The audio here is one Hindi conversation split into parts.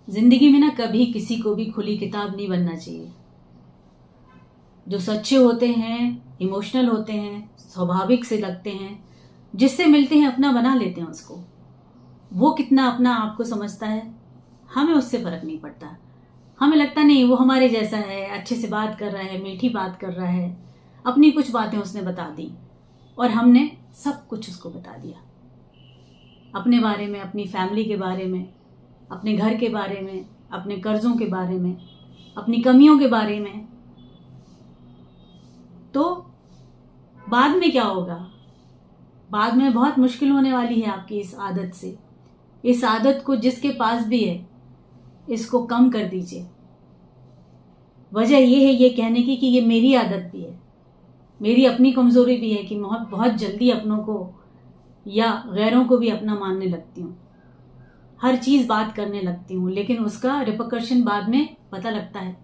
जिंदगी में ना कभी किसी को भी खुली किताब नहीं बनना चाहिए। जो सच्चे होते हैं, इमोशनल होते हैं, स्वाभाविक से लगते हैं, जिससे मिलते हैं अपना बना लेते हैं उसको। वो कितना अपना आपको समझता है, हमें उससे फर्क नहीं पड़ता। हमें लगता नहीं वो हमारे जैसा है, अच्छे से बात कर रहा है, मीठी बात कर रहा है, अपनी कुछ बातें उसने बता दी और हमने सब कुछ उसको बता दिया, अपने बारे में, अपनी फैमिली के बारे में, अपने घर के बारे में, अपने कर्जों के बारे में, अपनी कमियों के बारे में। तो बाद में क्या होगा? बाद में बहुत मुश्किल होने वाली है आपकी इस आदत से। इस आदत को जिसके पास भी है, इसको कम कर दीजिए। वजह यह है ये कहने की कि ये मेरी आदत भी है, मेरी अपनी कमजोरी भी है कि बहुत जल्दी अपनों को या गैरों को भी अपना मानने लगती हूँ, हर चीज बात करने लगती हूँ, लेकिन उसका रिपरकशन बाद में पता लगता है।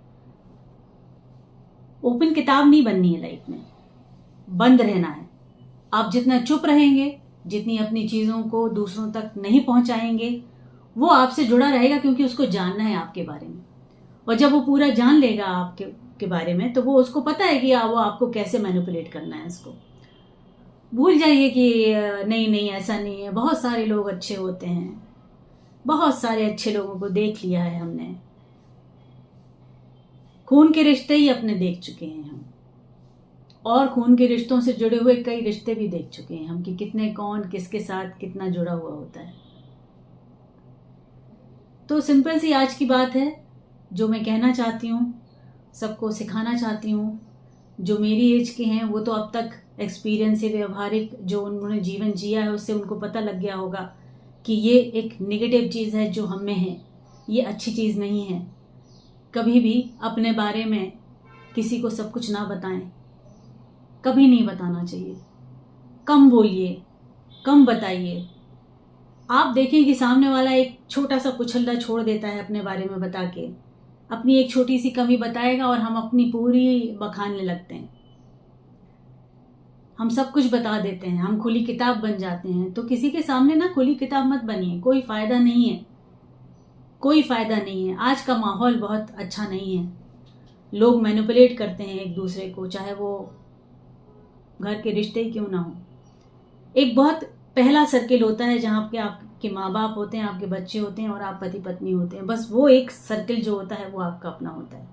ओपन किताब नहीं बननी है लाइफ में, बंद रहना है। आप जितना चुप रहेंगे, जितनी अपनी चीजों को दूसरों तक नहीं पहुंचाएंगे, वो आपसे जुड़ा रहेगा, क्योंकि उसको जानना है आपके बारे में। और जब वो पूरा जान लेगा आपके बारे में, तो वो उसको पता है कि वो आपको कैसे मैनिपुलेट करना है। उसको भूल जाइए कि नहीं नहीं ऐसा नहीं है, बहुत सारे लोग अच्छे होते हैं, बहुत सारे अच्छे लोगों को देख लिया है हमने, खून के रिश्ते ही अपने देख चुके हैं हम, और खून के रिश्तों से जुड़े हुए कई रिश्ते भी देख चुके हैं हम कि कितने कौन किसके साथ कितना जुड़ा हुआ होता है। तो सिंपल सी आज की बात है, जो मैं कहना चाहती हूँ, सबको सिखाना चाहती हूँ। जो मेरी एज के हैं वो तो अब तक एक्सपीरियंस से, व्यवहारिक जो उन्होंने जीवन जिया है उससे उनको पता लग गया होगा कि ये एक नेगेटिव चीज़ है जो हम में है, ये अच्छी चीज़ नहीं है। कभी भी अपने बारे में किसी को सब कुछ ना बताएं, कभी नहीं बताना चाहिए। कम बोलिए, कम बताइए। आप देखें कि सामने वाला एक छोटा सा कुचल्ला छोड़ देता है अपने बारे में बता के, अपनी एक छोटी सी कमी बताएगा और हम अपनी पूरी बखानने लगते हैं। हम सब कुछ बता देते हैं, हम खुली किताब बन जाते हैं। तो किसी के सामने ना खुली किताब मत बनिए, कोई फायदा नहीं है, कोई फायदा नहीं है। आज का माहौल बहुत अच्छा नहीं है, लोग मैनिपुलेट करते हैं एक दूसरे को, चाहे वो घर के रिश्ते ही क्यों ना हो। एक बहुत पहला सर्किल होता है जहाँ पे आपके माँ बाप होते हैं, आपके बच्चे होते हैं और आप पति पत्नी होते हैं। बस वो एक सर्किल जो होता है वो आपका अपना होता है,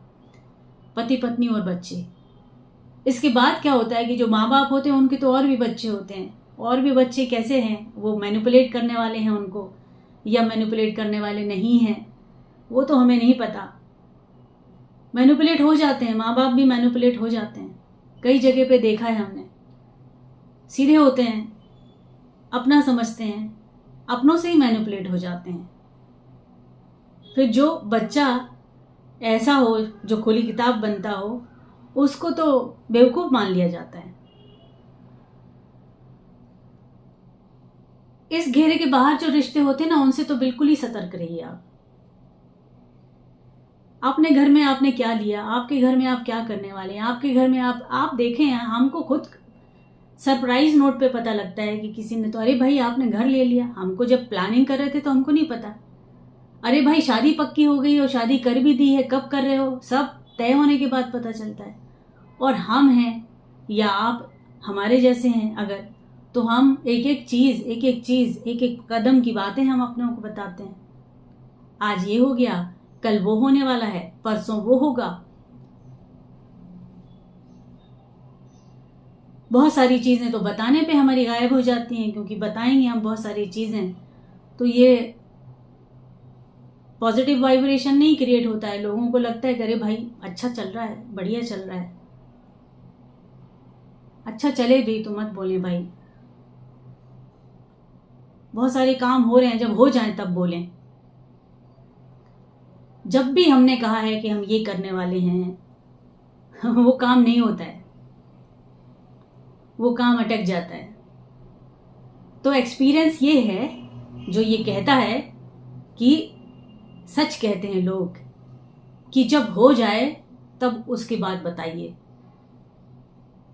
पति पत्नी और बच्चे। इसके बाद क्या होता है कि जो माँ बाप होते हैं उनके तो और भी बच्चे होते हैं, और भी बच्चे कैसे हैं, वो मैनिपुलेट करने वाले हैं उनको या मैनिपुलेट करने वाले नहीं हैं, वो तो हमें नहीं पता। मैनिपुलेट हो जाते हैं, माँ बाप भी मैनिपुलेट हो जाते हैं। कई जगह पे देखा है हमने, सीधे होते हैं, अपना समझते हैं, अपनों से ही मैनिपुलेट हो जाते हैं। फिर जो बच्चा ऐसा हो, जो खुली किताब बनता हो, उसको तो बेवकूफ मान लिया जाता है। इस घेरे के बाहर जो रिश्ते होते हैं ना, उनसे तो बिल्कुल ही सतर्क रहिए आप। अपने घर में आपने क्या लिया, आपके घर में आप क्या करने वाले हैं, आपके घर में आप देखें। हमको खुद सरप्राइज नोट पे पता लगता है कि किसी ने तो, अरे भाई आपने घर ले लिया। हमको जब प्लानिंग कर रहे थे तो हमको नहीं पता। अरे भाई शादी पक्की हो गई और शादी कर भी दी है, कब कर रहे हो, सब तय होने के बाद पता चलता है। और हम हैं या आप हमारे जैसे हैं अगर, तो हम एक एक चीज एक एक कदम की बातें हम अपनों को बताते हैं। आज ये हो गया, कल वो होने वाला है, परसों वो होगा। बहुत सारी चीजें तो बताने पे हमारी गायब हो जाती हैं, क्योंकि बताएंगे हम बहुत सारी चीजें तो ये पॉजिटिव वाइब्रेशन नहीं क्रिएट होता है। लोगों को लगता है कि अरे भाई अच्छा चल रहा है, बढ़िया चल रहा है। अच्छा चले भी तो मत बोले भाई, बहुत सारे काम हो रहे हैं, जब हो जाएं तब बोलें। जब भी हमने कहा है कि हम ये करने वाले हैं वो काम नहीं होता है, वो काम अटक जाता है। तो एक्सपीरियंस ये है जो ये कहता है कि सच कहते हैं लोग कि जब हो जाए तब उसके बाद बताइए।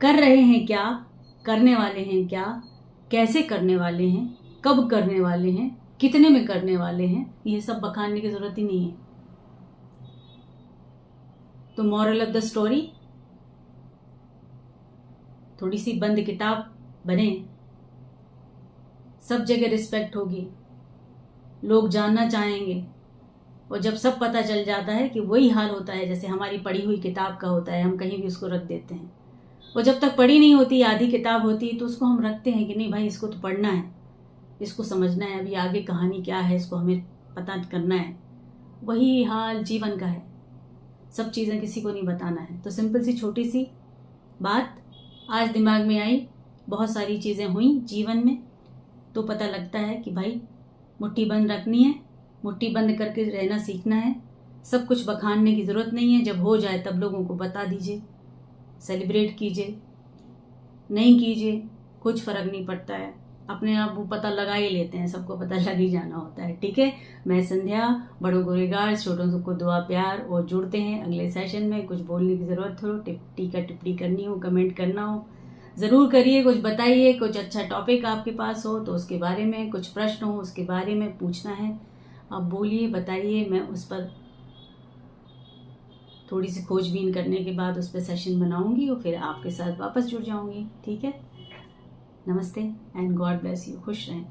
कर रहे हैं क्या, करने वाले हैं क्या, कैसे करने वाले हैं, कब करने वाले हैं, कितने में करने वाले हैं, ये सब बखानने की जरूरत ही नहीं है। तो मॉरल ऑफ द स्टोरी, थोड़ी सी बंद किताब बने, सब जगह रिस्पेक्ट होगी, लोग जानना चाहेंगे। और जब सब पता चल जाता है कि वही हाल होता है जैसे हमारी पढ़ी हुई किताब का होता है, हम कहीं भी उसको रख देते हैं। और जब तक पढ़ी नहीं होती, आधी किताब होती है, तो उसको हम रखते हैं कि नहीं भाई इसको तो पढ़ना है, इसको समझना है, अभी आगे कहानी क्या है इसको हमें पता करना है। वही हाल जीवन का है, सब चीज़ें किसी को नहीं बताना है। तो सिंपल सी छोटी सी बात आज दिमाग में आई, बहुत सारी चीज़ें हुई जीवन में, तो पता लगता है कि भाई मुट्ठी बंद रखनी है, मुट्ठी बंद करके रहना सीखना है। सब कुछ बखानने की ज़रूरत नहीं है, जब हो जाए तब लोगों को बता दीजिए, सेलिब्रेट कीजिए, नहीं कीजिए कुछ फ़र्क नहीं पड़ता है, अपने आप वो पता लगा ही लेते हैं, सबको पता लग ही जाना होता है। ठीक है, मैं संध्या, बड़ों को रिगार्ड्स, छोटों को दुआ प्यार, और जुड़ते हैं अगले सेशन में। कुछ बोलने की ज़रूरत हो, टीका टिप्पणी करनी हो, कमेंट करना हो, ज़रूर करिए। कुछ बताइए, कुछ अच्छा टॉपिक आपके पास हो तो उसके बारे में, कुछ प्रश्न हो उसके बारे में पूछना है, आप बोलिए, बताइए, मैं उस पर थोड़ी सी खोजबीन करने के बाद उस पर सेशन बनाऊंगी और फिर आपके साथ वापस जुड़ जाऊंगी। ठीक है, नमस्ते एंड गॉड ब्लेस यू, खुश रहें।